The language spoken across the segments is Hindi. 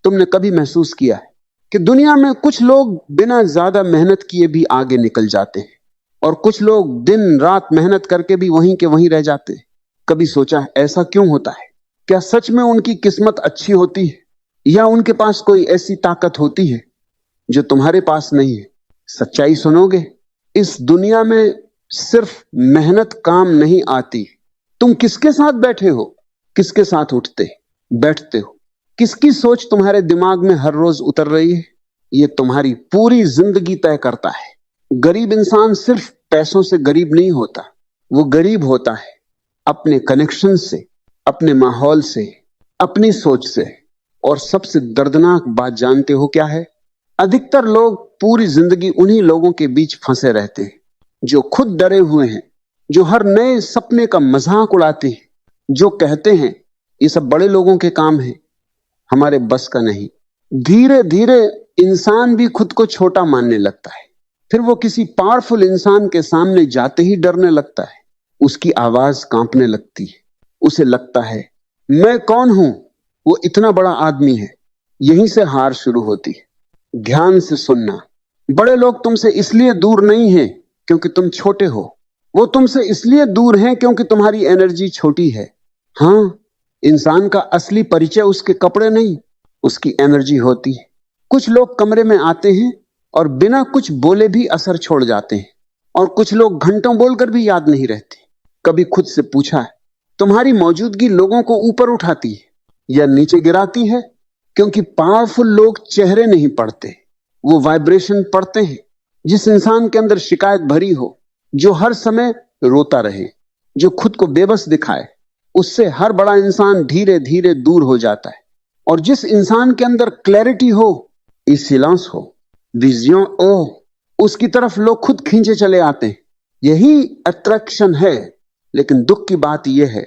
तुमने कभी महसूस किया है कि दुनिया में कुछ लोग बिना ज्यादा मेहनत किए भी आगे निकल जाते हैं और कुछ लोग दिन रात मेहनत करके भी वहीं के वहीं रह जाते हैं? कभी सोचा है ऐसा क्यों होता है? क्या सच में उनकी किस्मत अच्छी होती है या उनके पास कोई ऐसी ताकत होती है जो तुम्हारे पास नहीं है? सच्चाई सुनोगे, इस दुनिया में सिर्फ मेहनत काम नहीं आती। तुम किसके साथ बैठे हो, किसके साथ उठते बैठते हो, किसकी सोच तुम्हारे दिमाग में हर रोज उतर रही है, ये तुम्हारी पूरी जिंदगी तय करता है। गरीब इंसान सिर्फ पैसों से गरीब नहीं होता, वो गरीब होता है अपने कनेक्शन से, अपने माहौल से, अपनी सोच से। और सबसे दर्दनाक बात जानते हो क्या है? अधिकतर लोग पूरी जिंदगी उन्हीं लोगों के बीच फंसे रहते हैं जो खुद डरे हुए हैं, जो हर नए सपने का मजाक उड़ाते हैं, जो कहते हैं ये सब बड़े लोगों के काम है, हमारे बस का नहीं। धीरे धीरे इंसान भी खुद को छोटा मानने लगता है। फिर वो किसी पावरफुल इंसान के सामने जाते ही डरने लगता है, उसकी आवाज कांपने लगती है, उसे लगता है मैं कौन हूं, वो इतना बड़ा आदमी है। यहीं से हार शुरू होती है। ध्यान से सुनना, बड़े लोग तुमसे इसलिए दूर नहीं हैं क्योंकि तुम छोटे हो, वो तुमसे इसलिए दूर हैं क्योंकि तुम्हारी एनर्जी छोटी है। हाँ, इंसान का असली परिचय उसके कपड़े नहीं, उसकी एनर्जी होती है। कुछ लोग कमरे में आते हैं और बिना कुछ बोले भी असर छोड़ जाते हैं, और कुछ लोग घंटों बोलकर भी याद नहीं रहते। कभी खुद से पूछा है तुम्हारी मौजूदगी लोगों को ऊपर उठाती है या नीचे गिराती है? क्योंकि पावरफुल लोग चेहरे नहीं पढ़ते, वो वाइब्रेशन पढ़ते हैं। जिस इंसान के अंदर शिकायत भरी हो, जो हर समय रोता रहे, जो खुद को बेबस दिखाए, उससे हर बड़ा इंसान धीरे धीरे दूर हो जाता है। और जिस इंसान के अंदर क्लैरिटी हो, इसिलेंस हो, विजन हो, उसकी तरफ लोग खुद खींचे चले आते हैं। यही अट्रैक्शन है। लेकिन दुख की बात यह है,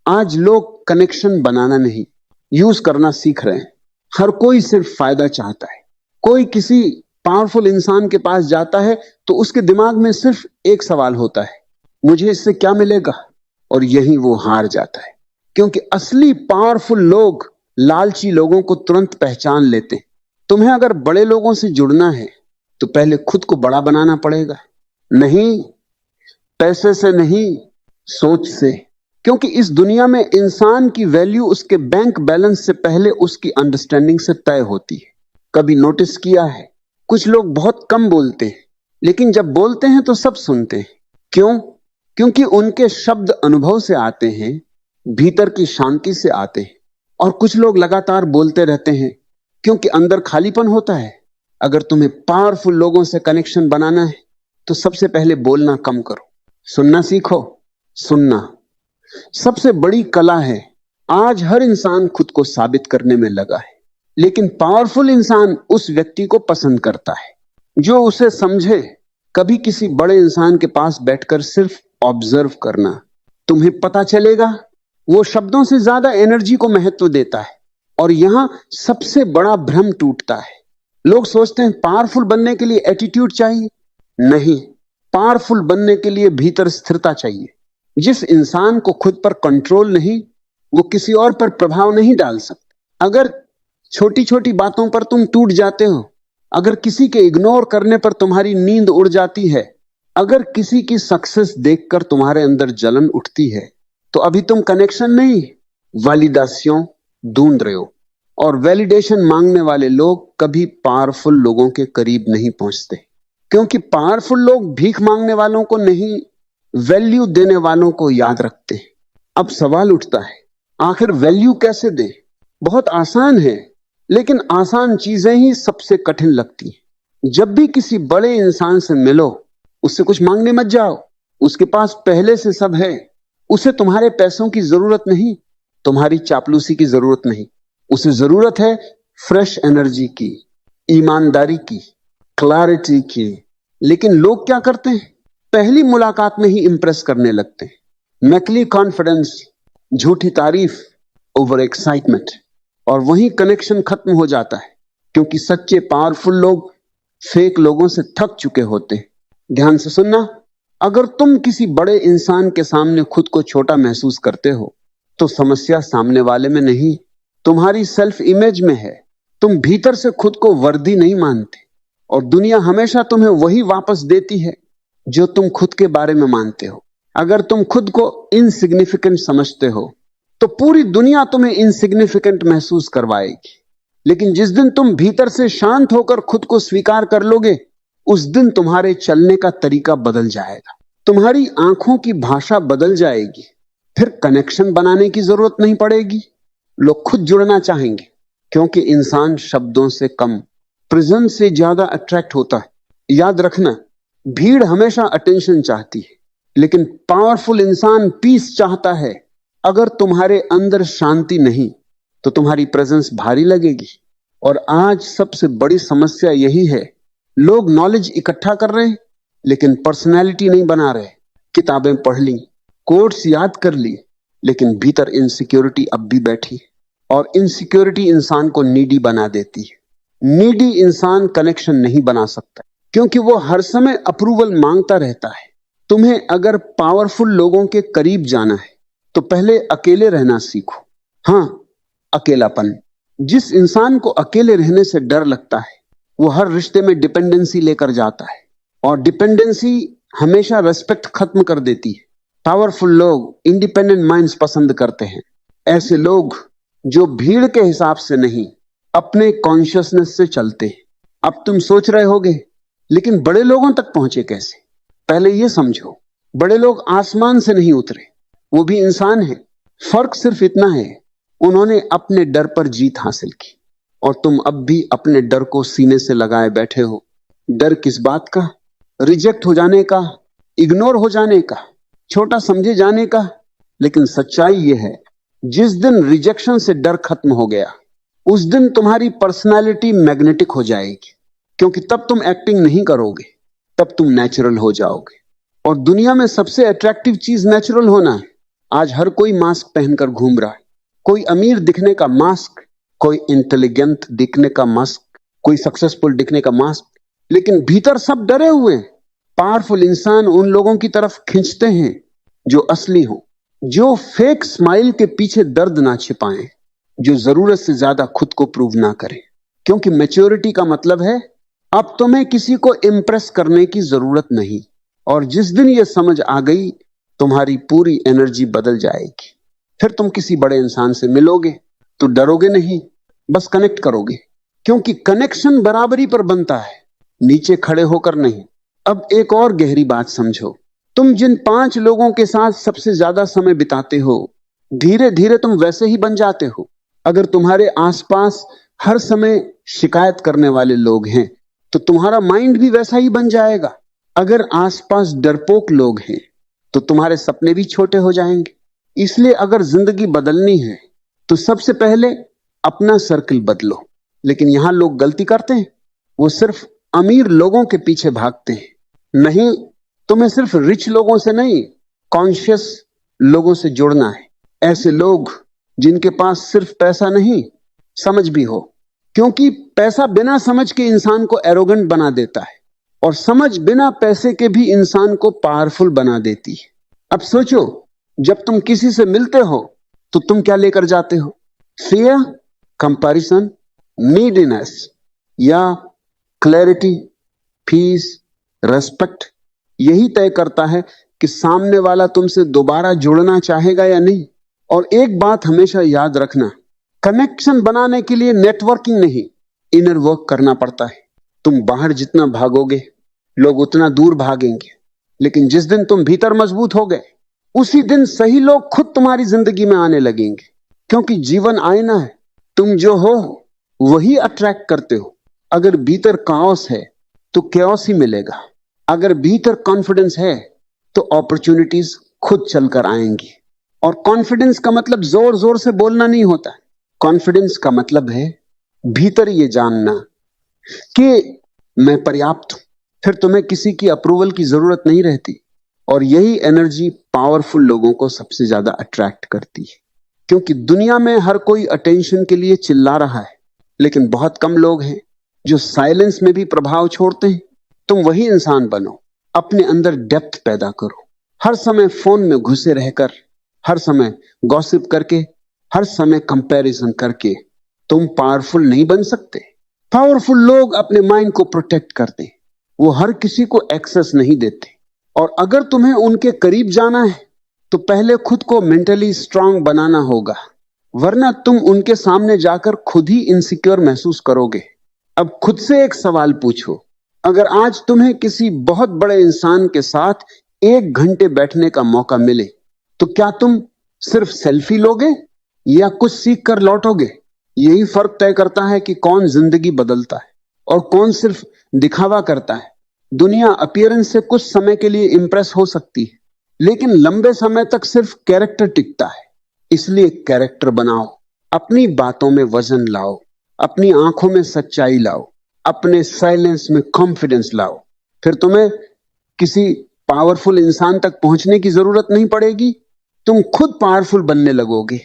आज लोग कनेक्शन बनाना नहीं, यूज करना सीख रहे हैं। हर कोई सिर्फ फायदा चाहता है। कोई किसी पावरफुल इंसान के पास जाता है तो उसके दिमाग में सिर्फ एक सवाल होता है, मुझे इससे क्या मिलेगा? और यही वो हार जाता है, क्योंकि असली पावरफुल लोग लालची लोगों को तुरंत पहचान लेते हैं। तुम्हें अगर बड़े लोगों से जुड़ना है तो पहले खुद को बड़ा बनाना पड़ेगा। नहीं पैसे से, नहीं सोच से। क्योंकि इस दुनिया में इंसान की वैल्यू उसके बैंक बैलेंस से पहले उसकी अंडरस्टैंडिंग से तय होती है। कभी नोटिस किया है, कुछ लोग बहुत कम बोलते हैं, लेकिन जब बोलते हैं तो सब सुनते हैं। क्यों? क्योंकि उनके शब्द अनुभव से आते हैं, भीतर की शांति से आते हैं। और कुछ लोग लगातार बोलते रहते हैं क्योंकि अंदर खालीपन होता है। अगर तुम्हें पावरफुल लोगों से कनेक्शन बनाना है तो सबसे पहले बोलना कम करो, सुनना सीखो। सुनना सबसे बड़ी कला है। आज हर इंसान खुद को साबित करने में लगा है, लेकिन पावरफुल इंसान उस व्यक्ति को पसंद करता है जो उसे समझे। कभी किसी बड़े इंसान के पास बैठकर सिर्फ ऑब्जर्व करना, तुम्हें पता चलेगा वो शब्दों से ज्यादा एनर्जी को महत्व देता है। और यहां सबसे बड़ा भ्रम टूटता है। लोग सोचते हैं पावरफुल बनने के लिए एटीट्यूड चाहिए। नहीं, पावरफुल बनने के लिए भीतर स्थिरता चाहिए। जिस इंसान को खुद पर कंट्रोल नहीं, वो किसी और पर प्रभाव नहीं डाल सकता। अगर छोटी छोटी बातों पर तुम टूट जाते हो, अगर किसी के इग्नोर करने पर तुम्हारी नींद उड़ जाती है, अगर किसी की सक्सेस देखकर तुम्हारे अंदर जलन उठती है, तो अभी तुम कनेक्शन नहीं, वैलिडेशन ढूंढ रहे हो। और वैलिडेशन मांगने वाले लोग कभी पावरफुल लोगों के करीब नहीं पहुंचते, क्योंकि पावरफुल लोग भीख मांगने वालों को नहीं, वैल्यू देने वालों को याद रखते हैं। अब सवाल उठता है, आखिर वैल्यू कैसे दें? बहुत आसान है, लेकिन आसान चीजें ही सबसे कठिन लगती हैं। जब भी किसी बड़े इंसान से मिलो, उससे कुछ मांगने मत जाओ। उसके पास पहले से सब है। उसे तुम्हारे पैसों की जरूरत नहीं, तुम्हारी चापलूसी की जरूरत नहीं। उसे जरूरत है फ्रेश एनर्जी की, ईमानदारी की, क्लैरिटी की। लेकिन लोग क्या करते हैं? पहली मुलाकात में ही इंप्रेस करने लगते हैं। नकली कॉन्फिडेंस, झूठी तारीफ, ओवर एक्साइटमेंट, और वहीं कनेक्शन खत्म हो जाता है। क्योंकि सच्चे पावरफुल लोग फेक लोगों से थक चुके होते हैं। ध्यान से सुनना, अगर तुम किसी बड़े इंसान के सामने खुद को छोटा महसूस करते हो तो समस्या सामने वाले में नहीं, तुम्हारी सेल्फ इमेज में है। तुम भीतर से खुद को वर्दी नहीं मानते, और दुनिया हमेशा तुम्हें वही वापस देती है जो तुम खुद के बारे में मानते हो। अगर तुम खुद को इनसिग्निफिकेंट समझते हो तो पूरी दुनिया तुम्हें इनसिग्निफिकेंट महसूस करवाएगी। लेकिन जिस दिन तुम भीतर से शांत होकर खुद को स्वीकार कर लोगे, उस दिन तुम्हारे चलने का तरीका बदल जाएगा, तुम्हारी आंखों की भाषा बदल जाएगी। फिर कनेक्शन बनाने की जरूरत नहीं पड़ेगी, लोग खुद जुड़ना चाहेंगे, क्योंकि इंसान शब्दों से कम प्रेजेंस से ज्यादा अट्रैक्ट होता है। याद रखना, भीड़ हमेशा अटेंशन चाहती है, लेकिन पावरफुल इंसान पीस चाहता है। अगर तुम्हारे अंदर शांति नहीं तो तुम्हारी प्रेजेंस भारी लगेगी। और आज सबसे बड़ी समस्या यही है, लोग नॉलेज इकट्ठा कर रहे हैं लेकिन पर्सनैलिटी नहीं बना रहे। किताबें पढ़ ली, कोट्स याद कर ली, लेकिन भीतर इनसिक्योरिटी अब भी बैठी है, और इनसिक्योरिटी इंसान को नीडी बना देती है। नीडी इंसान कनेक्शन नहीं बना सकता, क्योंकि वो हर समय अप्रूवल मांगता रहता है। तुम्हें अगर पावरफुल लोगों के करीब जाना है तो पहले अकेले रहना सीखो। हाँ, अकेलापन। जिस इंसान को अकेले रहने से डर लगता है वो हर रिश्ते में डिपेंडेंसी लेकर जाता है, और डिपेंडेंसी हमेशा रेस्पेक्ट खत्म कर देती है। पावरफुल लोग इंडिपेंडेंट माइंड्स पसंद करते हैं, ऐसे लोग जो भीड़ के हिसाब से नहीं अपने कॉन्शियसनेस से चलते हैं। अब तुम सोच रहे होगे, लेकिन बड़े लोगों तक पहुंचे कैसे? पहले ये समझो, बड़े लोग आसमान से नहीं उतरे, वो भी इंसान है। फर्क सिर्फ इतना है, उन्होंने अपने डर पर जीत हासिल की, और तुम अब भी अपने डर को सीने से लगाए बैठे हो। डर किस बात का? रिजेक्ट हो जाने का, इग्नोर हो जाने का, छोटा समझे जाने का। लेकिन सच्चाई यह है, जिस दिन रिजेक्शन से डर खत्म हो गया, उस दिन तुम्हारी पर्सनालिटी मैग्नेटिक हो जाएगी, क्योंकि तब तुम एक्टिंग नहीं करोगे, तब तुम नेचुरल हो जाओगे। और दुनिया में सबसे अट्रैक्टिव चीज नेचुरल होना है। आज हर कोई मास्क पहनकर घूम रहा है, कोई अमीर दिखने का मास्क, कोई इंटेलिजेंट दिखने का मास्क, कोई सक्सेसफुल दिखने का मास्क, लेकिन भीतर सब डरे हुए हैं। पावरफुल इंसान उन लोगों की तरफ खींचते हैं जो असली हो, जो फेक स्माइल के पीछे दर्द ना छिपाएं, जो जरूरत से ज्यादा खुद को प्रूव ना करें। क्योंकि मैच्योरिटी का मतलब है अब तुम्हें किसी को इम्प्रेस करने की जरूरत नहीं। और जिस दिन यह समझ आ गई, तुम्हारी पूरी एनर्जी बदल जाएगी। फिर तुम किसी बड़े इंसान से मिलोगे तो डरोगे नहीं, बस कनेक्ट करोगे, क्योंकि कनेक्शन बराबरी पर बनता है, नीचे खड़े होकर नहीं। अब एक और गहरी बात समझो, तुम जिन 5 लोगों के साथ सबसे ज्यादा समय बिताते हो, धीरे धीरे तुम वैसे ही बन जाते हो। अगर तुम्हारे आसपास हर समय शिकायत करने वाले लोग हैं तो तुम्हारा माइंड भी वैसा ही बन जाएगा। अगर आसपास डरपोक लोग हैं तो तुम्हारे सपने भी छोटे हो जाएंगे। इसलिए अगर जिंदगी बदलनी है तो सबसे पहले अपना सर्कल बदलो। लेकिन यहां लोग गलती करते हैं, वो सिर्फ अमीर लोगों के पीछे भागते हैं। नहीं, तुम्हें सिर्फ रिच लोगों से नहीं, कॉन्शियस लोगों से जुड़ना है। ऐसे लोग जिनके पास सिर्फ पैसा नहीं, समझ भी हो, क्योंकि पैसा बिना समझ के इंसान को एरोगेंट बना देता है, और समझ बिना पैसे के भी इंसान को पावरफुल बना देती है। अब सोचो, जब तुम किसी से मिलते हो तो तुम क्या लेकर जाते हो? फियर, कंपैरिजन, नीडीनेस, या क्लैरिटी, पीस, रेस्पेक्ट? यही तय करता है कि सामने वाला तुमसे दोबारा जुड़ना चाहेगा या नहीं। और एक बात हमेशा याद रखना, कनेक्शन बनाने के लिए नेटवर्किंग नहीं, इनर वर्क करना पड़ता है। तुम बाहर जितना भागोगे, लोग उतना दूर भागेंगे, लेकिन जिस दिन तुम भीतर मजबूत हो गए, उसी दिन सही लोग खुद तुम्हारी जिंदगी में आने लगेंगे। क्योंकि जीवन आईना है, तुम जो हो वही अट्रैक्ट करते हो। अगर भीतर काओस है तो कैओस ही मिलेगा। अगर भीतर कॉन्फिडेंस है तो अपॉर्चुनिटीज खुद चलकर आएंगी। और कॉन्फिडेंस का मतलब जोर जोर से बोलना नहीं होता। कॉन्फिडेंस का मतलब है भीतर ये जानना कि मैं पर्याप्त हूं। फिर तुम्हें किसी की अप्रूवल की जरूरत नहीं रहती। और यही एनर्जी पावरफुल लोगों को सबसे ज्यादा अट्रैक्ट करती है, क्योंकि दुनिया में हर कोई अटेंशन के लिए चिल्ला रहा है, लेकिन बहुत कम लोग हैं जो साइलेंस में भी प्रभाव छोड़ते हैं। तुम वही इंसान बनो, अपने अंदर डेप्थ पैदा करो। हर समय फोन में घुसे रहकर, हर समय गॉसिप करके, हर समय कंपैरिजन करके तुम पावरफुल नहीं बन सकते। पावरफुल लोग अपने माइंड को प्रोटेक्ट करते हैं, वो हर किसी को एक्सेस नहीं देते। और अगर तुम्हें उनके करीब जाना है तो पहले खुद को मेंटली स्ट्रांग बनाना होगा, वरना तुम उनके सामने जाकर खुद ही इनसिक्योर महसूस करोगे। अब खुद से एक सवाल पूछो, अगर आज तुम्हें किसी बहुत बड़े इंसान के साथ 1 घंटे बैठने का मौका मिले तो क्या तुम सिर्फ सेल्फी लोगे या कुछ सीख कर लौटोगे? यही फर्क तय करता है कि कौन जिंदगी बदलता है और कौन सिर्फ दिखावा करता है। दुनिया अपीयरेंस से कुछ समय के लिए इंप्रेस हो सकती है, लेकिन लंबे समय तक सिर्फ कैरेक्टर टिकता है। इसलिए कैरेक्टर बनाओ, अपनी बातों में वजन लाओ, अपनी आंखों में सच्चाई लाओ, अपने साइलेंस में कॉन्फिडेंस लाओ। फिर तुम्हें किसी पावरफुल इंसान तक पहुंचने की जरूरत नहीं पड़ेगी, तुम खुद पावरफुल बनने लगोगे।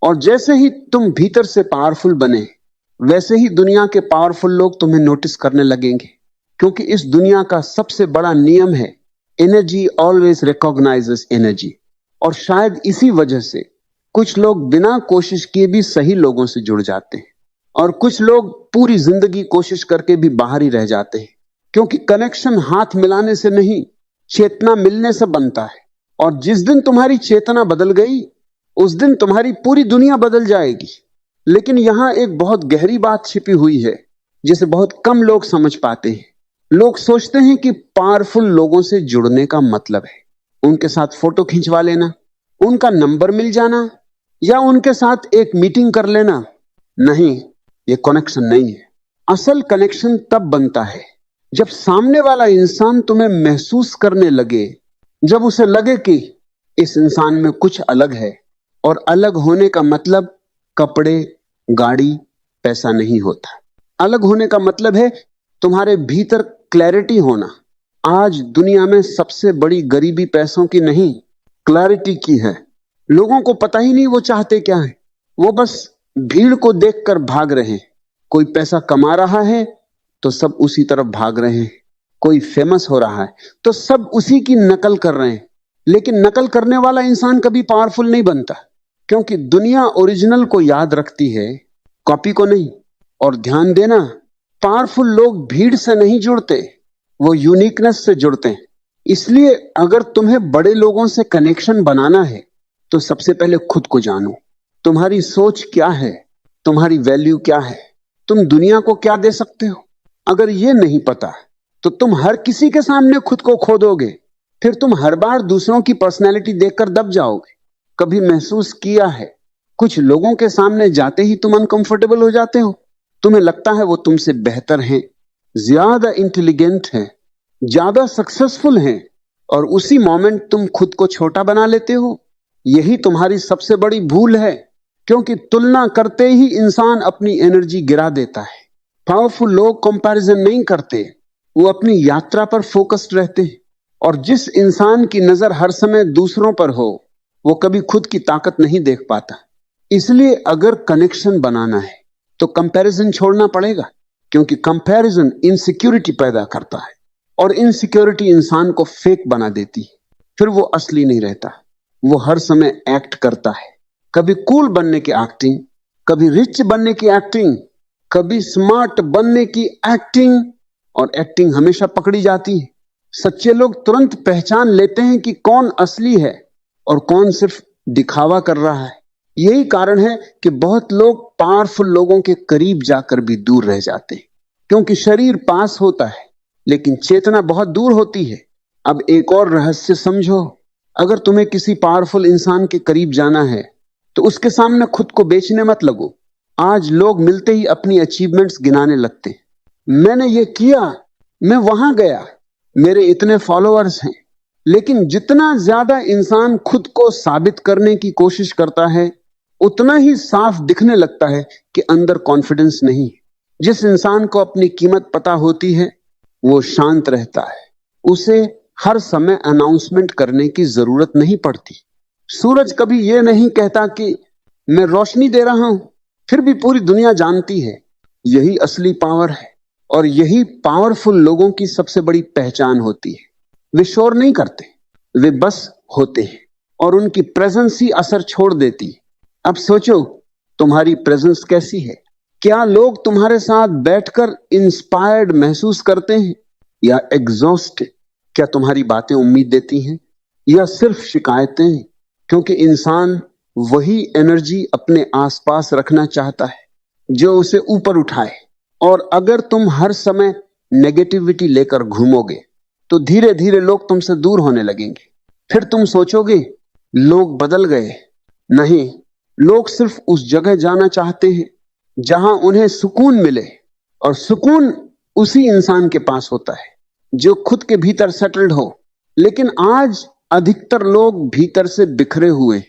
और जैसे ही तुम भीतर से पावरफुल बने, वैसे ही दुनिया के पावरफुल लोग तुम्हें नोटिस करने लगेंगे, क्योंकि इस दुनिया का सबसे बड़ा नियम है एनर्जी ऑलवेज रिकॉग्नाइजेस एनर्जी। और शायद इसी वजह से कुछ लोग बिना कोशिश किए भी सही लोगों से जुड़ जाते हैं और कुछ लोग पूरी जिंदगी कोशिश करके भी बाहर ही रह जाते हैं, क्योंकि कनेक्शन हाथ मिलाने से नहीं, चेतना मिलने से बनता है। और जिस दिन तुम्हारी चेतना बदल गई, उस दिन तुम्हारी पूरी दुनिया बदल जाएगी। लेकिन यहां एक बहुत गहरी बात छिपी हुई है जिसे बहुत कम लोग समझ पाते हैं। लोग सोचते हैं कि पावरफुल लोगों से जुड़ने का मतलब है उनके साथ फोटो खिंचवा लेना, उनका नंबर मिल जाना या उनके साथ एक मीटिंग कर लेना। नहीं, ये कनेक्शन नहीं है। असल कनेक्शन तब बनता है जब सामने वाला इंसान तुम्हें महसूस करने लगे, जब उसे लगे कि इस इंसान में कुछ अलग है। और अलग होने का मतलब कपड़े, गाड़ी, पैसा नहीं होता। अलग होने का मतलब है तुम्हारे भीतर क्लैरिटी होना। आज दुनिया में सबसे बड़ी गरीबी पैसों की नहीं, क्लैरिटी की है। लोगों को पता ही नहीं वो चाहते क्या है, वो बस भीड़ को देखकर भाग रहे हैं। कोई पैसा कमा रहा है तो सब उसी तरफ भाग रहे हैं, कोई फेमस हो रहा है तो सब उसी की नकल कर रहे हैं। लेकिन नकल करने वाला इंसान कभी पावरफुल नहीं बनता, क्योंकि दुनिया ओरिजिनल को याद रखती है, कॉपी को नहीं। और ध्यान देना, पावरफुल लोग भीड़ से नहीं जुड़ते, वो यूनिकनेस से जुड़ते हैं। इसलिए अगर तुम्हें बड़े लोगों से कनेक्शन बनाना है तो सबसे पहले खुद को जानो। तुम्हारी सोच क्या है, तुम्हारी वैल्यू क्या है, तुम दुनिया को क्या दे सकते हो। अगर ये नहीं पता तो तुम हर किसी के सामने खुद को खो दोगे। फिर तुम हर बार दूसरों की पर्सनैलिटी देखकर दब जाओगे। कभी महसूस किया है, कुछ लोगों के सामने जाते ही तुम अनकंफर्टेबल हो जाते हो। तुम्हें लगता है वो तुमसे बेहतर हैं, ज्यादा इंटेलिजेंट हैं, ज्यादा सक्सेसफुल हैं, और उसी मोमेंट तुम खुद को छोटा बना लेते हो। यही तुम्हारी सबसे बड़ी भूल है, क्योंकि तुलना करते ही इंसान अपनी एनर्जी गिरा देता है। पावरफुल लोग कंपैरिजन नहीं करते, वो अपनी यात्रा पर फोकस्ड रहते हैं। और जिस इंसान की नजर हर समय दूसरों पर हो, वो कभी खुद की ताकत नहीं देख पाता। इसलिए अगर कनेक्शन बनाना है तो कंपैरिजन छोड़ना पड़ेगा, क्योंकि कंपैरिजन इनसिक्योरिटी पैदा करता है और इनसिक्योरिटी इंसान को फेक बना देती है। फिर वो असली नहीं रहता, वो हर समय एक्ट करता है। कभी कूल बनने की एक्टिंग, कभी रिच बनने की एक्टिंग, कभी स्मार्ट बनने की एक्टिंग, और एक्टिंग हमेशा पकड़ी जाती है। सच्चे लोग तुरंत पहचान लेते हैं कि कौन असली है और कौन सिर्फ दिखावा कर रहा है। यही कारण है कि बहुत लोग पावरफुल लोगों के करीब जाकर भी दूर रह जाते हैं, क्योंकि शरीर पास होता है लेकिन चेतना बहुत दूर होती है। अब एक और रहस्य समझो, अगर तुम्हें किसी पावरफुल इंसान के करीब जाना है तो उसके सामने खुद को बेचने मत लगो। आज लोग मिलते ही अपनी अचीवमेंट्स गिनाने लगते हैं। मैंने ये किया, मैं वहां गया, मेरे इतने फॉलोअर्स हैं। लेकिन जितना ज्यादा इंसान खुद को साबित करने की कोशिश करता है, उतना ही साफ दिखने लगता है कि अंदर कॉन्फिडेंस नहीं है। जिस इंसान को अपनी कीमत पता होती है वो शांत रहता है, उसे हर समय अनाउंसमेंट करने की जरूरत नहीं पड़ती। सूरज कभी यह नहीं कहता कि मैं रोशनी दे रहा हूं, फिर भी पूरी दुनिया जानती है। यही असली पावर है और यही पावरफुल लोगों की सबसे बड़ी पहचान होती है। वे शोर नहीं करते, वे बस होते हैं और उनकी प्रेजेंस ही असर छोड़ देती है। अब सोचो, तुम्हारी प्रेजेंस कैसी है? क्या लोग तुम्हारे साथ बैठकर इंस्पायर्ड महसूस करते हैं या एग्जॉस्ट? क्या तुम्हारी बातें उम्मीद देती हैं या सिर्फ शिकायतें? क्योंकि इंसान वही एनर्जी अपने आसपास रखना चाहता है जो उसे ऊपर उठाए। और अगर तुम हर समय नेगेटिविटी लेकर घूमोगे तो धीरे धीरे लोग तुमसे दूर होने लगेंगे। फिर तुम सोचोगे लोग बदल गए। नहीं, लोग सिर्फ उस जगह जाना चाहते हैं जहां उन्हें सुकून मिले, और सुकून उसी इंसान के पास होता है जो खुद के भीतर सेटल्ड हो। लेकिन आज अधिकतर लोग भीतर से बिखरे हुए हैं।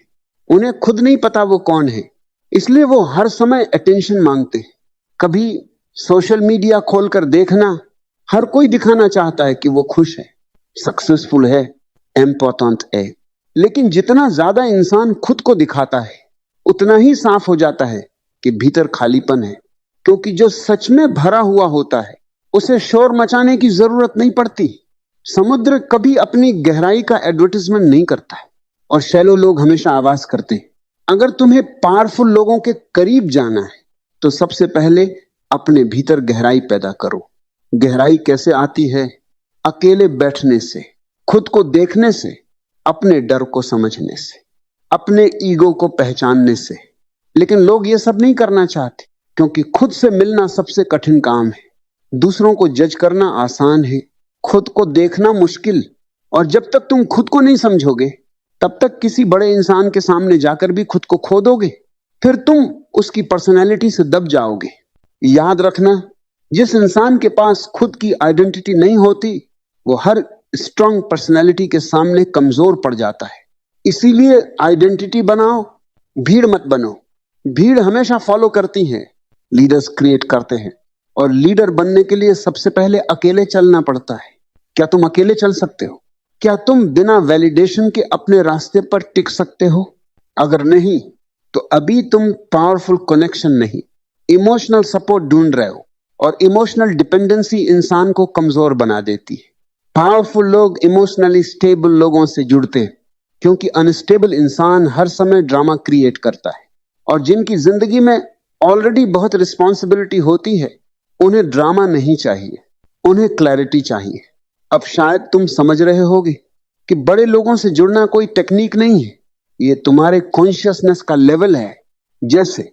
उन्हें खुद नहीं पता वो कौन है, इसलिए वो हर समय अटेंशन मांगते हैं। कभी सोशल मीडिया खोलकर देखना, हर कोई दिखाना चाहता है कि वो खुश है, सक्सेसफुल है, इम्पोर्टेंट है। लेकिन जितना ज्यादा इंसान खुद को दिखाता है उतना ही साफ हो जाता है कि भीतर खालीपन है। क्योंकि जो सच में भरा हुआ होता है उसे शोर मचाने की जरूरत नहीं पड़ती। समुद्र कभी अपनी गहराई का एडवर्टाइजमेंट नहीं करता है और शैलो लोग हमेशा आवाज करते हैं। अगर तुम्हें पावरफुल लोगों के करीब जाना है तो सबसे पहले अपने भीतर गहराई पैदा करो। गहराई कैसे आती है? अकेले बैठने से, खुद को देखने से, अपने डर को समझने से, अपने ईगो को पहचानने से। लेकिन लोग ये सब नहीं करना चाहते क्योंकि खुद से मिलना सबसे कठिन काम है। दूसरों को जज करना आसान है, खुद को देखना मुश्किल। और जब तक तुम खुद को नहीं समझोगे तब तक किसी बड़े इंसान के सामने जाकर भी खुद को खो दोगे। फिर तुम उसकी पर्सनैलिटी से दब जाओगे। याद रखना, जिस इंसान के पास खुद की आइडेंटिटी नहीं होती वो हर स्ट्रांग पर्सनैलिटी के सामने कमजोर पड़ जाता है। इसीलिए आइडेंटिटी बनाओ, भीड़ मत बनो। भीड़ हमेशा फॉलो करती है, लीडर्स क्रिएट करते हैं। और लीडर बनने के लिए सबसे पहले अकेले चलना पड़ता है। क्या तुम अकेले चल सकते हो? क्या तुम बिना वैलिडेशन के अपने रास्ते पर टिक सकते हो? अगर नहीं तो अभी तुम पावरफुल कनेक्शन नहीं, इमोशनल सपोर्ट ढूंढ रहे हो। और इमोशनल डिपेंडेंसी इंसान को कमजोर बना देती है। पावरफुल लोग इमोशनली स्टेबल लोगों से जुड़ते हैं क्योंकि अनस्टेबल इंसान हर समय ड्रामा क्रिएट करता है। और जिनकी जिंदगी में ऑलरेडी बहुत रिस्पॉन्सिबिलिटी होती है उन्हें ड्रामा नहीं चाहिए, उन्हें क्लैरिटी चाहिए। अब शायद तुम समझ रहे होगे कि बड़े लोगों से जुड़ना कोई टेक्निक नहीं है, ये तुम्हारे कॉन्शियसनेस का लेवल है। जैसे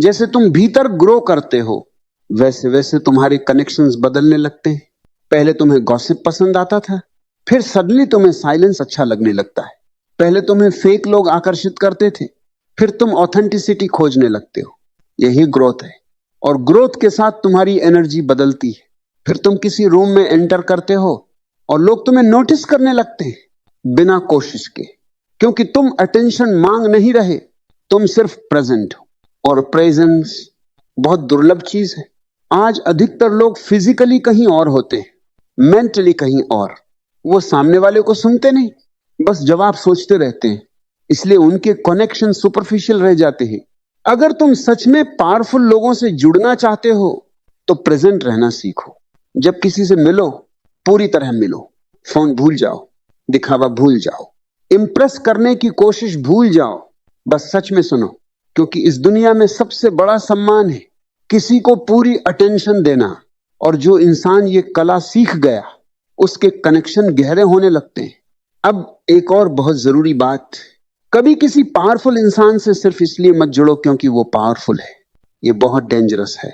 जैसे तुम भीतर ग्रो करते हो वैसे वैसे तुम्हारे कनेक्शंस बदलने लगते हैं। पहले तुम्हें गॉसिप पसंद आता था, फिर सडनली तुम्हें साइलेंस अच्छा लगने लगता है। पहले तुम्हें फेक लोग आकर्षित करते थे, फिर तुम ऑथेंटिसिटी खोजने लगते हो। यही ग्रोथ है। और ग्रोथ के साथ तुम्हारी एनर्जी बदलती है। फिर तुम किसी रूम में एंटर करते हो और लोग तुम्हें नोटिस करने लगते हैं बिना कोशिश के, क्योंकि तुम अटेंशन मांग नहीं रहे, तुम सिर्फ प्रेजेंट हो। और प्रेजेंस बहुत दुर्लभ चीज है। आज अधिकतर लोग फिजिकली कहीं और होते हैं, मेंटली कहीं और। वो सामने वाले को सुनते नहीं, बस जवाब सोचते रहते हैं, इसलिए उनके कनेक्शन सुपरफिशियल रह जाते हैं। अगर तुम सच में पावरफुल लोगों से जुड़ना चाहते हो तो प्रेजेंट रहना सीखो। जब किसी से मिलो पूरी तरह मिलो, फोन भूल जाओ, दिखावा भूल जाओ, इंप्रेस करने की कोशिश भूल जाओ, बस सच में सुनो। क्योंकि इस दुनिया में सबसे बड़ा सम्मान है किसी को पूरी अटेंशन देना। और जो इंसान ये कला सीख गया उसके कनेक्शन गहरे होने लगते हैं। अब एक और बहुत जरूरी बात, कभी किसी पावरफुल इंसान से सिर्फ इसलिए मत जुड़ो क्योंकि वो पावरफुल है। ये बहुत डेंजरस है,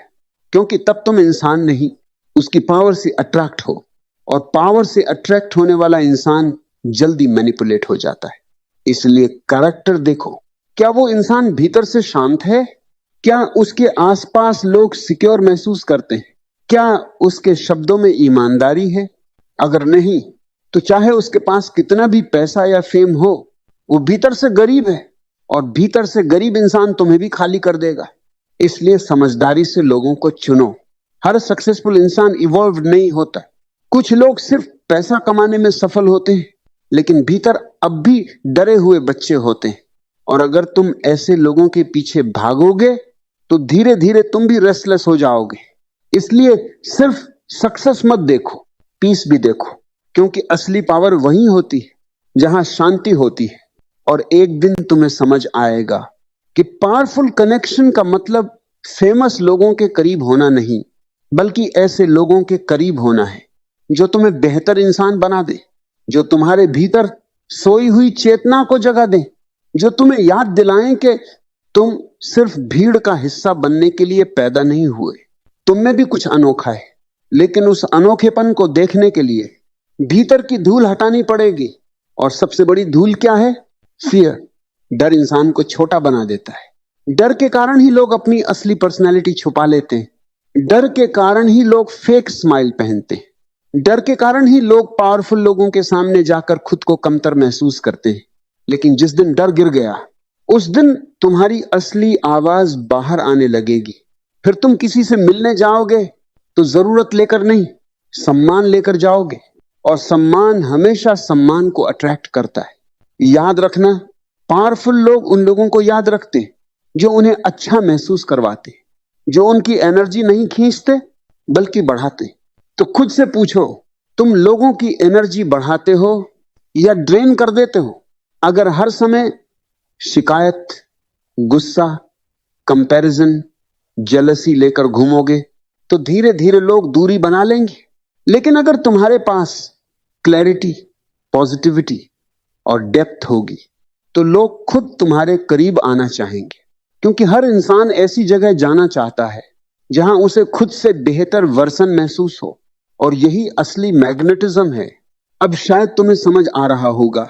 क्योंकि तब तुम इंसान नहीं, उसकी पावर से अट्रैक्ट हो। और पावर से अट्रैक्ट होने वाला इंसान जल्दी मैनिपुलेट हो जाता है। इसलिए कैरेक्टर देखो, क्या वो इंसान भीतर से शांत है? क्या उसके आसपास लोग सिक्योर महसूस करते हैं? क्या उसके शब्दों में ईमानदारी है? अगर नहीं तो चाहे उसके पास कितना भी पैसा या फेम हो, वो भीतर से गरीब है। और भीतर से गरीब इंसान तुम्हें भी खाली कर देगा। इसलिए समझदारी से लोगों को चुनो। हर सक्सेसफुल इंसान इवॉल्व नहीं होता। कुछ लोग सिर्फ पैसा कमाने में सफल होते हैं, लेकिन भीतर अब भी डरे हुए बच्चे होते हैं। और अगर तुम ऐसे लोगों के पीछे भागोगे तो धीरे धीरे तुम भी रेस्टलेस हो जाओगे। इसलिए सिर्फ सक्सेस मत देखो, पीस भी देखो, क्योंकि असली पावर वहीं होती है जहां शांति होती है। और एक दिन तुम्हें समझ आएगा कि पावरफुल कनेक्शन का मतलब फेमस लोगों के करीब होना नहीं, बल्कि ऐसे लोगों के करीब होना है जो तुम्हें बेहतर इंसान बना दे, जो तुम्हारे भीतर सोई हुई चेतना को जगा दे, जो तुम्हें याद दिलाएं कि तुम सिर्फ भीड़ का हिस्सा बनने के लिए पैदा नहीं हुए, तुम में भी कुछ अनोखा है। लेकिन उस अनोखेपन को देखने के लिए भीतर की धूल हटानी पड़ेगी। और सबसे बड़ी धूल क्या है? फियर। डर इंसान को छोटा बना देता है। डर के कारण ही लोग अपनी असली पर्सनैलिटी छुपा लेते हैं। डर के कारण ही लोग फेक स्माइल पहनते हैं। डर के कारण ही लोग पावरफुल लोगों के सामने जाकर खुद को कमतर महसूस करते हैं। लेकिन जिस दिन डर गिर गया, उस दिन तुम्हारी असली आवाज बाहर आने लगेगी। फिर तुम किसी से मिलने जाओगे तो जरूरत लेकर नहीं, सम्मान लेकर जाओगे। और सम्मान हमेशा सम्मान को अट्रैक्ट करता है। याद रखना, पावरफुल लोग उन लोगों को याद रखते हैं जो उन्हें अच्छा महसूस करवाते, जो उनकी एनर्जी नहीं खींचते बल्कि बढ़ाते। तो खुद से पूछो, तुम लोगों की एनर्जी बढ़ाते हो या ड्रेन कर देते हो? अगर हर समय शिकायत, गुस्सा, कंपैरिजन, जेलसी लेकर घूमोगे तो धीरे धीरे लोग दूरी बना लेंगे। लेकिन अगर तुम्हारे पास क्लैरिटी, पॉजिटिविटी और डेप्थ होगी तो लोग खुद तुम्हारे करीब आना चाहेंगे। क्योंकि हर इंसान ऐसी जगह जाना चाहता है जहां उसे खुद से बेहतर वर्जन महसूस हो। और यही असली मैग्नेटिज्म है। अब शायद तुम्हें समझ आ रहा होगा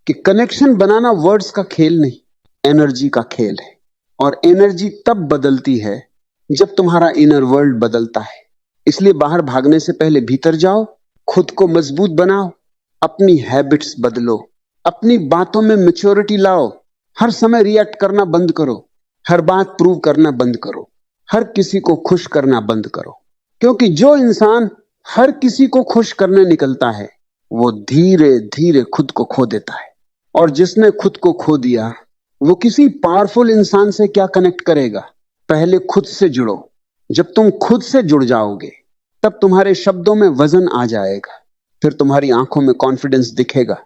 कि कनेक्शन बनाना वर्ड्स का खेल नहीं, एनर्जी का खेल है। और एनर्जी तब बदलती है जब तुम्हारा इनर वर्ल्ड बदलता है। इसलिए बाहर भागने से पहले भीतर जाओ, खुद को मजबूत बनाओ, अपनी हैबिट्स बदलो, अपनी बातों में मैच्योरिटी लाओ। हर समय रिएक्ट करना बंद करो, हर बात प्रूव करना बंद करो, हर किसी को खुश करना बंद करो। क्योंकि जो इंसान हर किसी को खुश करने निकलता है वो धीरे धीरे खुद को खो देता है। और जिसने खुद को खो दिया वो किसी पावरफुल इंसान से क्या कनेक्ट करेगा? पहले खुद से जुड़ो। जब तुम खुद से जुड़ जाओगे तब तुम्हारे शब्दों में वजन आ जाएगा, फिर तुम्हारी आंखों में कॉन्फिडेंस दिखेगा,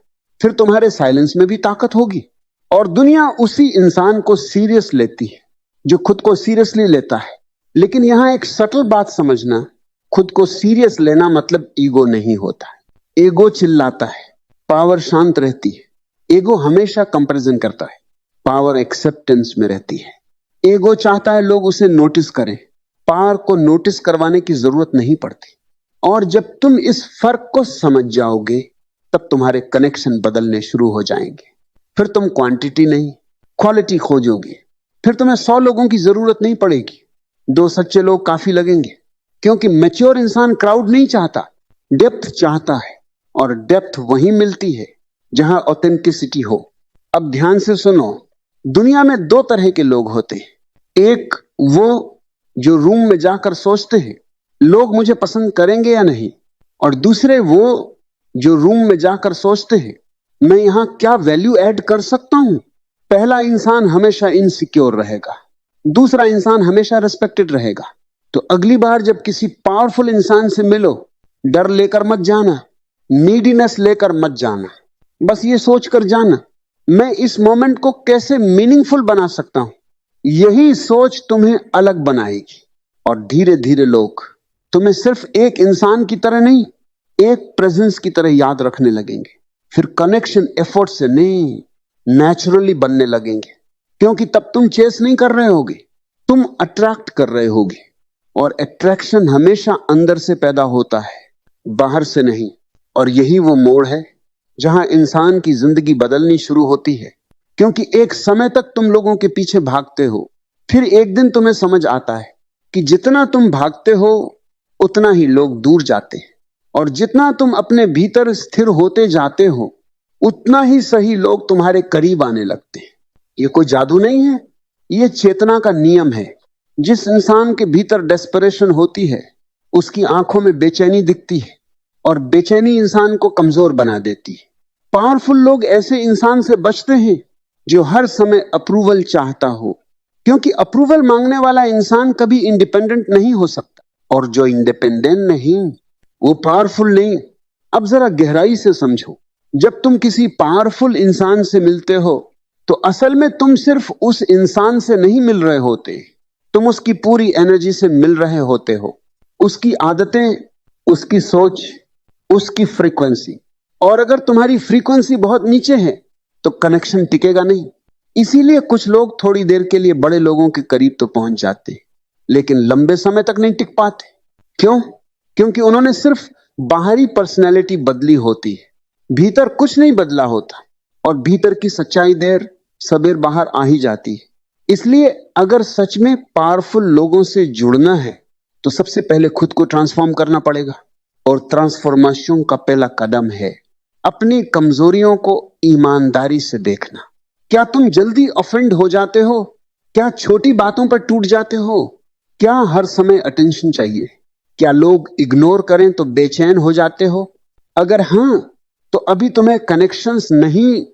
फिर तुम्हारे साइलेंस में भी ताकत होगी। और दुनिया उसी इंसान को सीरियस लेती है जो खुद को सीरियसली लेता है। लेकिन यहां एक सटल बात समझना, खुद को सीरियस लेना मतलब ईगो नहीं होता है। ईगो चिल्लाता है, पावर शांत रहती है। ईगो हमेशा कंपैरिजन करता है, पावर एक्सेप्टेंस में रहती है। ईगो चाहता है लोग उसे नोटिस करें, पावर को नोटिस करवाने की जरूरत नहीं पड़ती। और जब तुम इस फर्क को समझ जाओगे तब तुम्हारे कनेक्शन बदलने शुरू हो जाएंगे। फिर तुम क्वांटिटी नहीं, क्वालिटी खोजोगे। फिर तुम्हें 100 लोगों की जरूरत नहीं पड़ेगी, 2 सच्चे लोग काफी लगेंगे। क्योंकि मैच्योर इंसान क्राउड नहीं चाहता, डेप्थ चाहता है। और डेप्थ वहीं मिलती है जहां ऑथेंटिसिटी हो। अब ध्यान से सुनो, दुनिया में 2 तरह के लोग होते हैं। एक वो जो रूम में जाकर सोचते हैं लोग मुझे पसंद करेंगे या नहीं, और दूसरे वो जो रूम में जाकर सोचते हैं मैं यहां क्या वैल्यू ऐड कर सकता हूं। पहला इंसान हमेशा इनसिक्योर रहेगा, दूसरा इंसान हमेशा रिस्पेक्टेड रहेगा। तो अगली बार जब किसी पावरफुल इंसान से मिलो, डर लेकर मत जाना, नीडीनेस लेकर मत जाना। बस ये सोचकर जाना, मैं इस मोमेंट को कैसे मीनिंगफुल बना सकता हूं। यही सोच तुम्हें अलग बनाएगी। और धीरे धीरे लोग तुम्हें सिर्फ एक इंसान की तरह नहीं, एक प्रेजेंस की तरह याद रखने लगेंगे। फिर कनेक्शन एफर्ट से नहीं, नेचुरली बनने लगेंगे। क्योंकि तब तुम चेस नहीं कर रहे होगे, तुम अट्रैक्ट कर रहे होगे। और अट्रैक्शन हमेशा अंदर से पैदा होता है, बाहर से नहीं। और यही वो मोड़ है जहां इंसान की जिंदगी बदलनी शुरू होती है। क्योंकि एक समय तक तुम लोगों के पीछे भागते हो, फिर एक दिन तुम्हें समझ आता है कि जितना तुम भागते हो उतना ही लोग दूर जाते हैं। और जितना तुम अपने भीतर स्थिर होते जाते हो उतना ही सही लोग तुम्हारे करीब आने लगते हैं। ये कोई जादू नहीं है, ये चेतना का नियम है। जिस इंसान के भीतर डेस्परेशन होती है उसकी आंखों में बेचैनी दिखती है, और बेचैनी इंसान को कमजोर बना देती है। पावरफुल लोग ऐसे इंसान से बचते हैं जो हर समय अप्रूवल चाहता हो। क्योंकि अप्रूवल मांगने वाला इंसान कभी इंडिपेंडेंट नहीं हो सकता। और जो इंडिपेंडेंट नहीं वो पावरफुल नहीं। अब जरा गहराई से समझो, जब तुम किसी पावरफुल इंसान से मिलते हो तो असल में तुम सिर्फ उस इंसान से नहीं मिल रहे होते, तुम उसकी पूरी एनर्जी से मिल रहे होते हो, उसकी आदतें, उसकी सोच, उसकी फ्रीक्वेंसी। और अगर तुम्हारी फ्रीक्वेंसी बहुत नीचे है तो कनेक्शन टिकेगा नहीं। इसीलिए कुछ लोग थोड़ी देर के लिए बड़े लोगों के करीब तो पहुंच जाते हैं, लेकिन लंबे समय तक नहीं टिक पाते। क्यों? क्योंकि उन्होंने सिर्फ बाहरी पर्सनैलिटी बदली होती है, भीतर कुछ नहीं बदला होता, और भीतर की सच्चाई देर सबेर बाहर आ ही जाती है। इसलिए अगर सच में पावरफुल लोगों से जुड़ना है तो सबसे पहले खुद को ट्रांसफॉर्म करना पड़ेगा। और ट्रांसफॉर्मेशन का पहला कदम है अपनी कमजोरियों को ईमानदारी से देखना। क्या तुम जल्दी ऑफेंड हो जाते हो? क्या छोटी बातों पर टूट जाते हो? क्या हर समय अटेंशन चाहिए? क्या लोग इग्नोर करें तो बेचैन हो जाते हो? अगर हां, तो अभी तुम्हें कनेक्शंस नहीं,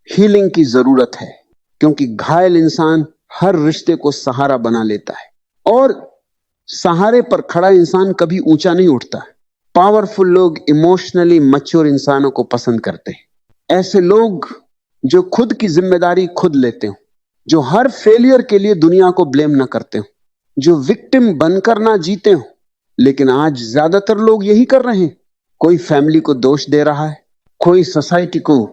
हीलिंग की जरूरत है। क्योंकि घायल इंसान हर रिश्ते को सहारा बना लेता है, और सहारे पर खड़ा इंसान कभी ऊंचा नहीं उठता। पावरफुल लोग इमोशनली मैच्योर इंसानों को पसंद करते हैं। ऐसे लोग जो खुद की जिम्मेदारी खुद लेते हो, जो हर फेलियर के लिए दुनिया को ब्लेम ना करते हो, जो विक्टिम बनकर ना जीते हो। लेकिन आज ज्यादातर लोग यही कर रहे हैं। कोई फैमिली को दोष दे रहा है, कोई सोसाइटी को,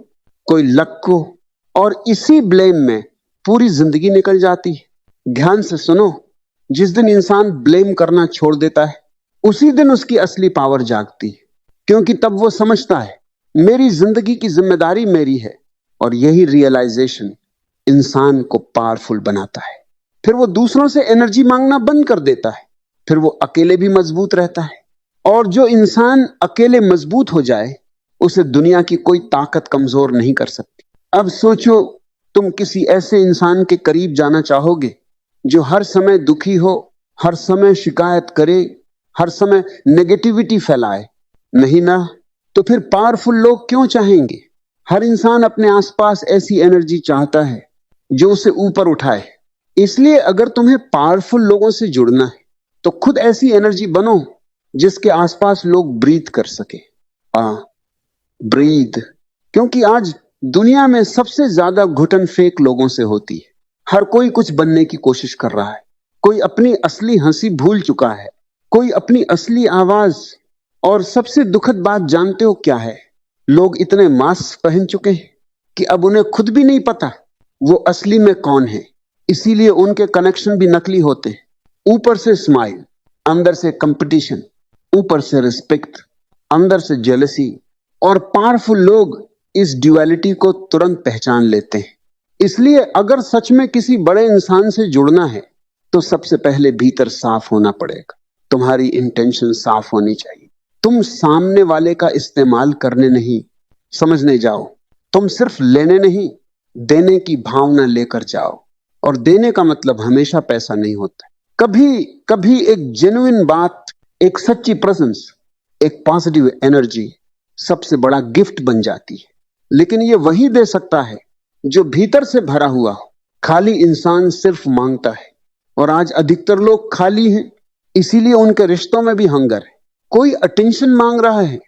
कोई लक को, और इसी ब्लेम में पूरी जिंदगी निकल जाती है। ध्यान से सुनो, जिस दिन इंसान ब्लेम करना छोड़ देता है उसी दिन उसकी असली पावर जागती है। क्योंकि तब वो समझता है मेरी जिंदगी की जिम्मेदारी मेरी है। और यही रियलाइजेशन इंसान को पावरफुल बनाता है। फिर वो दूसरों से एनर्जी मांगना बंद कर देता है। फिर वो अकेले भी मजबूत रहता है। और जो इंसान अकेले मजबूत हो जाए उसे दुनिया की कोई ताकत कमजोर नहीं कर सकती। अब सोचो, तुम किसी ऐसे इंसान के करीब जाना चाहोगे जो हर समय दुखी हो, हर समय शिकायत करे, हर समय नेगेटिविटी फैलाए? नहीं ना। तो फिर पावरफुल लोग क्यों चाहेंगे? हर इंसान अपने आसपास ऐसी एनर्जी चाहता है जो उसे ऊपर उठाए। इसलिए अगर तुम्हें पावरफुल लोगों से जुड़ना है तो खुद ऐसी एनर्जी बनो जिसके आसपास लोग ब्रीथ कर सके। ब्रीथ। क्योंकि आज दुनिया में सबसे ज्यादा घुटन फेक लोगों से होती है। हर कोई कुछ बनने की कोशिश कर रहा है, कोई अपनी असली हंसी भूल चुका है, कोई अपनी असली आवाज। और सबसे दुखद बात जानते हो क्या है? लोग इतने मास्क पहन चुके हैं कि अब उन्हें खुद भी नहीं पता वो असली में कौन है। इसीलिए उनके कनेक्शन भी नकली होते हैं। ऊपर से स्माइल, अंदर से कंपटीशन, ऊपर से रिस्पेक्ट, अंदर से जेलसी। और पावरफुल लोग इस ड्युअलिटी को तुरंत पहचान लेते हैं। इसलिए अगर सच में किसी बड़े इंसान से जुड़ना है तो सबसे पहले भीतर साफ होना पड़ेगा। तुम्हारी इंटेंशन साफ होनी चाहिए। तुम सामने वाले का इस्तेमाल करने नहीं, समझने जाओ। तुम सिर्फ लेने नहीं, देने की भावना लेकर जाओ। और देने का मतलब हमेशा पैसा नहीं होता। कभी कभी एक जेन्युइन बात, एक सच्ची प्रेजेंस, एक पॉजिटिव एनर्जी सबसे बड़ा गिफ्ट बन जाती है। लेकिन ये वही दे सकता है जो भीतर से भरा हुआ हो। खाली इंसान सिर्फ मांगता है, और आज अधिकतर लोग खाली हैं। इसीलिए उनके रिश्तों में भी हंगर है। कोई अटेंशन मांग रहा है,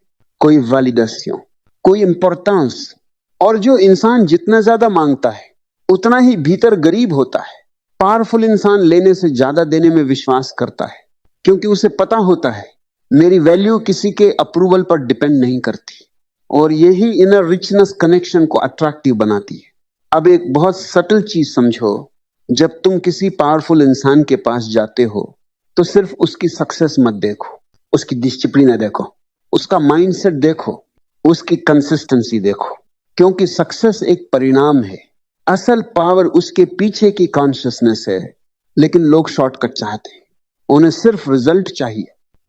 कोई वैलिडेशन, कोई इंपॉर्टेंस। और जो इंसान जितना ज्यादा मांगता है उतना ही भीतर गरीब होता है। पावरफुल इंसान लेने से ज्यादा देने में विश्वास करता है, क्योंकि उसे पता होता है मेरी वैल्यू किसी के अप्रूवल पर डिपेंड नहीं करती। और यही इनर रिचनेस कनेक्शन को अट्रैक्टिव बनाती है। अब एक बहुत सटल चीज समझो, जब तुम किसी पावरफुल इंसान के पास जाते हो तो सिर्फ उसकी सक्सेस मत देखो, उसकी डिसिप्लिन देखो, उसका माइंडसेट देखो, उसकी कंसिस्टेंसी देखो। क्योंकि सक्सेस एक परिणाम है, असल पावर उसके पीछे की कॉन्शियसनेस है। लेकिन लोग शॉर्टकट चाहते हैं, उन्हें सिर्फ रिजल्ट चाहिए।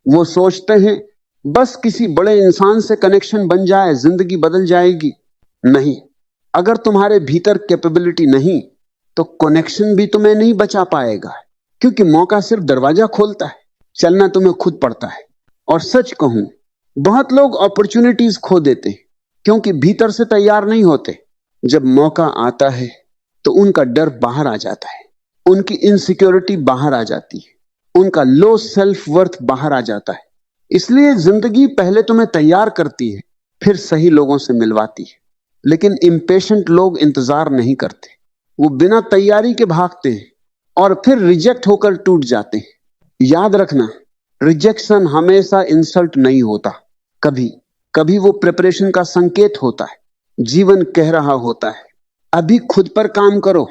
वो सोचते हैं बस किसी बड़े इंसान से कनेक्शन बन जाए जिंदगी बदल जाएगी। नहीं, अगर तुम्हारे भीतर कैपेबिलिटी नहीं तो कनेक्शन भी तुम्हें नहीं बचा पाएगा। क्योंकि मौका सिर्फ दरवाजा खोलता है, चलना तुम्हें खुद पड़ता है। और सच कहूं, बहुत लोग अपॉर्चुनिटीज खो देते हैं क्योंकि भीतर से तैयार नहीं होते। जब मौका आता है तो उनका डर बाहर आ जाता है, उनकी इनसिक्योरिटी बाहर आ जाती है, उनका लो सेल्फ वर्थ बाहर आ जाता है। इसलिए जिंदगी पहले तुम्हें तैयार करती है, फिर सही लोगों से मिलवाती है। लेकिन इम्पेशेंट लोग इंतजार नहीं करते, वो बिना तैयारी के भागते हैं। और फिर रिजेक्ट होकर टूट जाते हैं। याद रखना, रिजेक्शन हमेशा इंसल्ट नहीं होता, कभी कभी वो प्रिपरेशन का संकेत होता है। जीवन कह रहा होता है अभी खुद पर काम करो,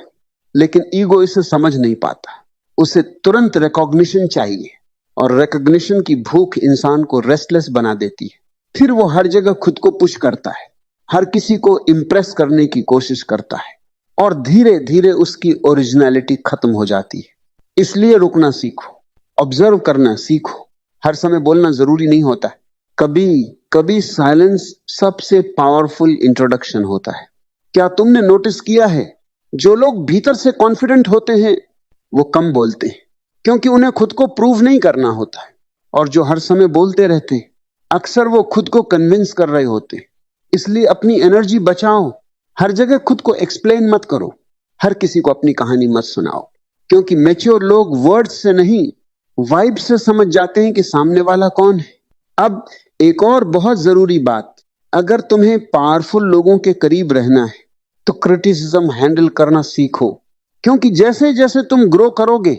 लेकिन ईगो इसे समझ नहीं पाता। उसे तुरंत रिकॉग्निशन चाहिए, और रिकॉग्निशन की भूख इंसान को रेस्टलेस बना देती है। फिर वो हर जगह खुद को पुश करता है, हर किसी को इंप्रेस करने की कोशिश करता है, और धीरे धीरे उसकी ओरिजिनलिटी खत्म हो जाती है। इसलिए रुकना सीखो, ऑब्जर्व करना सीखो। हर समय बोलना जरूरी नहीं होता है, कभी कभी साइलेंस सबसे पावरफुल इंट्रोडक्शन होता है। क्या तुमने नोटिस किया है, जो लोग भीतर से कॉन्फिडेंट होते हैं वो कम बोलते हैं, क्योंकि उन्हें खुद को प्रूव नहीं करना होता है। और जो हर समय बोलते रहते हैं, अक्सर वो खुद को कन्विंस कर रहे होते हैं। इसलिए अपनी एनर्जी बचाओ, हर जगह खुद को एक्सप्लेन मत करो, हर किसी को अपनी कहानी मत सुनाओ, क्योंकि मैच्योर लोग वर्ड्स से नहीं, वाइब से समझ जाते हैं कि सामने वाला कौन है। अब एक और बहुत जरूरी बात, अगर तुम्हें पावरफुल लोगों के करीब रहना है तो क्रिटिसिज्म हैंडल करना सीखो, क्योंकि जैसे जैसे तुम ग्रो करोगे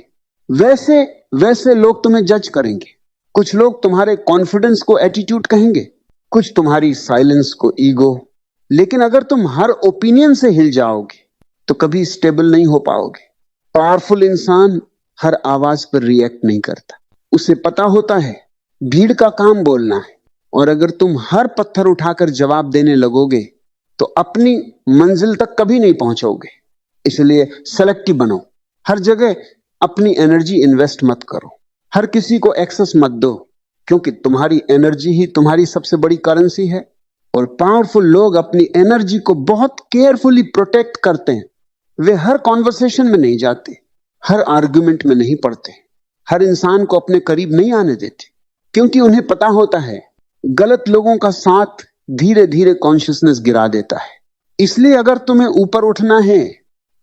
वैसे वैसे लोग तुम्हें जज करेंगे। कुछ लोग तुम्हारे कॉन्फिडेंस को एटीट्यूड कहेंगे, कुछ तुम्हारी साइलेंस को ईगो। लेकिन अगर तुम हर ओपिनियन से हिल जाओगे तो कभी स्टेबल नहीं हो पाओगे। पावरफुल इंसान हर आवाज पर रिएक्ट नहीं करता, उसे पता होता है भीड़ का काम बोलना है। और अगर तुम हर पत्थर उठाकर जवाब देने लगोगे तो अपनी मंजिल तक कभी नहीं पहुंचोगे। इसलिए सेलेक्टिव बनो, हर जगह अपनी एनर्जी इन्वेस्ट मत करो, हर किसी को एक्सेस मत दो, क्योंकि तुम्हारी एनर्जी ही तुम्हारी सबसे बड़ी करेंसी है। और पावरफुल लोग अपनी एनर्जी को बहुत केयरफुली प्रोटेक्ट करते हैं। वे हर कॉन्वर्सेशन में नहीं जाते, हर आर्गुमेंट में नहीं पड़ते, हर इंसान को अपने करीब नहीं आने देते, क्योंकि उन्हें पता होता है गलत लोगों का साथ धीरे धीरे कॉन्शियसनेस गिरा देता है। इसलिए अगर तुम्हें ऊपर उठना है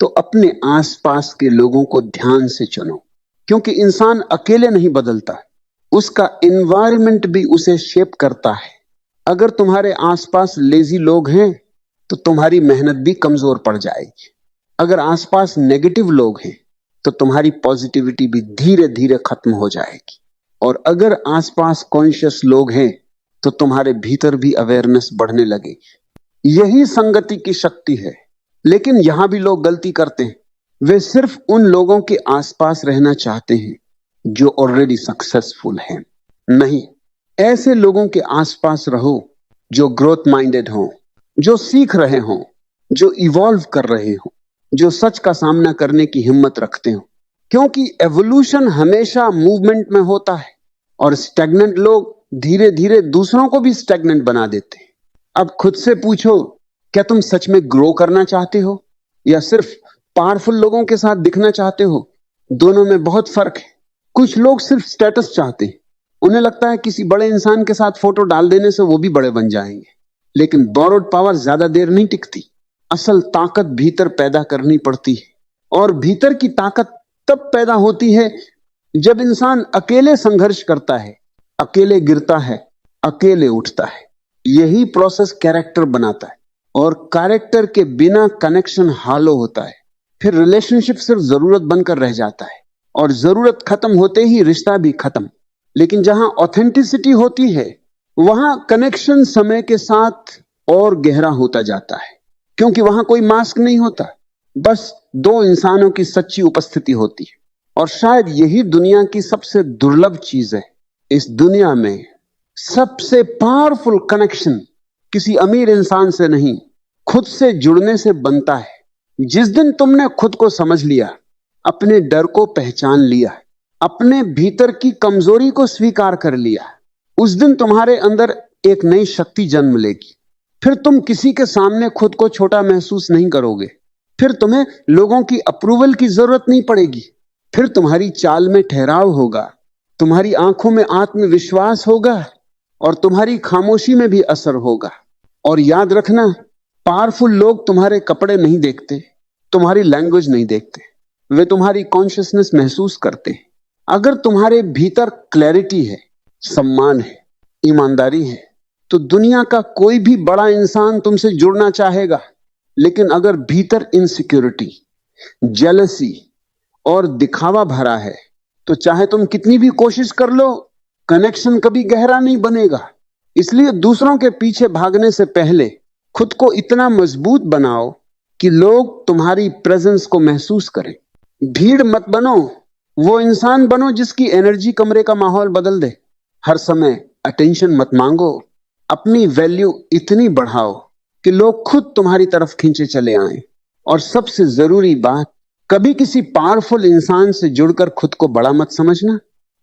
तो अपने आसपास के लोगों को ध्यान से चुनो, क्योंकि इंसान अकेले नहीं बदलता, उसका एनवायरनमेंट भी उसे शेप करता है। अगर तुम्हारे आसपास लेजी लोग हैं तो तुम्हारी मेहनत भी कमजोर पड़ जाएगी। अगर आसपास नेगेटिव लोग हैं तो तुम्हारी पॉजिटिविटी भी धीरे धीरे खत्म हो जाएगी। और अगर आसपास कॉन्शियस लोग हैं तो तुम्हारे भीतर भी अवेयरनेस बढ़ने लगेगी। यही संगति की शक्ति है। लेकिन यहां भी लोग गलती करते हैं, वे सिर्फ उन लोगों के आसपास रहना चाहते हैं जो ऑलरेडी सक्सेसफुल हैं। नहीं, ऐसे लोगों के आसपास रहो जो ग्रोथ माइंडेड हो, जो सीख रहे हो, जो इवॉल्व कर रहे हो, जो सच का सामना करने की हिम्मत रखते हो, क्योंकि एवोल्यूशन हमेशा मूवमेंट में होता है। और स्टैग्नेंट लोग धीरे धीरे दूसरों को भी स्टैग्नेंट बना देते हैं। अब खुद से पूछो, क्या तुम सच में ग्रो करना चाहते हो या सिर्फ पावरफुल लोगों के साथ दिखना चाहते हो? दोनों में बहुत फर्क है। कुछ लोग सिर्फ स्टेटस चाहते हैं, उन्हें लगता है किसी बड़े इंसान के साथ फोटो डाल देने से वो भी बड़े बन जाएंगे। लेकिन बोरोड पावर ज्यादा देर नहीं टिकती। असल ताकत भीतर पैदा करनी पड़ती है, और भीतर की ताकत तब पैदा होती है जब इंसान अकेले संघर्ष करता है, अकेले गिरता है, अकेले उठता है। यही प्रोसेस कैरेक्टर बनाता है, और कैरेक्टर के बिना कनेक्शन हालो होता है। फिर रिलेशनशिप सिर्फ जरूरत बनकर रह जाता है, और जरूरत खत्म होते ही रिश्ता भी खत्म। लेकिन जहां ऑथेंटिसिटी होती है वहां कनेक्शन समय के साथ और गहरा होता जाता है, क्योंकि वहां कोई मास्क नहीं होता, बस दो इंसानों की सच्ची उपस्थिति होती है। और शायद यही दुनिया की सबसे दुर्लभ चीज है। इस दुनिया में सबसे पावरफुल कनेक्शन किसी अमीर इंसान से नहीं, खुद से जुड़ने से बनता है। जिस दिन तुमने खुद को समझ लिया, अपने डर को पहचान लिया, अपने भीतर की कमजोरी को स्वीकार कर लिया, उस दिन तुम्हारे अंदर एक नई शक्ति जन्म लेगी। फिर तुम किसी के सामने खुद को छोटा महसूस नहीं करोगे, फिर तुम्हें लोगों की अप्रूवल की जरूरत नहीं पड़ेगी। फिर तुम्हारी चाल में ठहराव होगा, तुम्हारी आंखों में आत्मविश्वास होगा, और तुम्हारी खामोशी में भी असर होगा। और याद रखना, पावरफुल लोग तुम्हारे कपड़े नहीं देखते, तुम्हारी लैंग्वेज नहीं देखते, वे तुम्हारी कॉन्शियसनेस महसूस करते हैं। अगर तुम्हारे भीतर क्लैरिटी है, सम्मान है, ईमानदारी है, तो दुनिया का कोई भी बड़ा इंसान तुमसे जुड़ना चाहेगा। लेकिन अगर भीतर इनसिक्योरिटी, जेलसी और दिखावा भरा है, तो चाहे तुम कितनी भी कोशिश कर लो, कनेक्शन कभी गहरा नहीं बनेगा। इसलिए दूसरों के पीछे भागने से पहले खुद को इतना मजबूत बनाओ कि लोग तुम्हारी प्रेजेंस को महसूस करें। भीड़ मत बनो, वो इंसान बनो जिसकी एनर्जी कमरे का माहौल बदल दे। हर समय अटेंशन मत मांगो, अपनी वैल्यू इतनी बढ़ाओ कि लोग खुद तुम्हारी तरफ खींचे चले आएं। और सबसे जरूरी बात, कभी किसी पावरफुल इंसान से जुड़कर खुद को बड़ा मत समझना,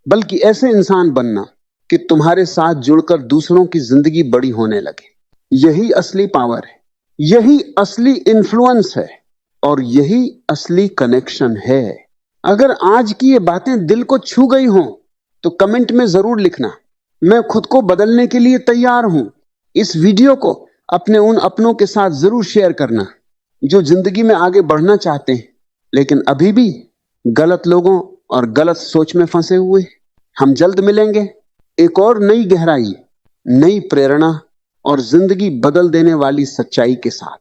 बल्कि ऐसे इंसान बनना कि तुम्हारे साथ जुड़कर दूसरों की जिंदगी बड़ी होने लगे। यही असली पावर है, यही असली इन्फ्लुएंस है, और यही असली कनेक्शन है। अगर आज की ये बातें दिल को छू गई हों तो कमेंट में जरूर लिखना, मैं खुद को बदलने के लिए तैयार हूं। इस वीडियो को अपने उन अपनों के साथ जरूर शेयर करना जो जिंदगी में आगे बढ़ना चाहते हैं लेकिन अभी भी गलत लोगों और गलत सोच में फंसे हुए। हम जल्द मिलेंगे एक और नई गहराई, नई प्रेरणा और जिंदगी बदल देने वाली सच्चाई के साथ।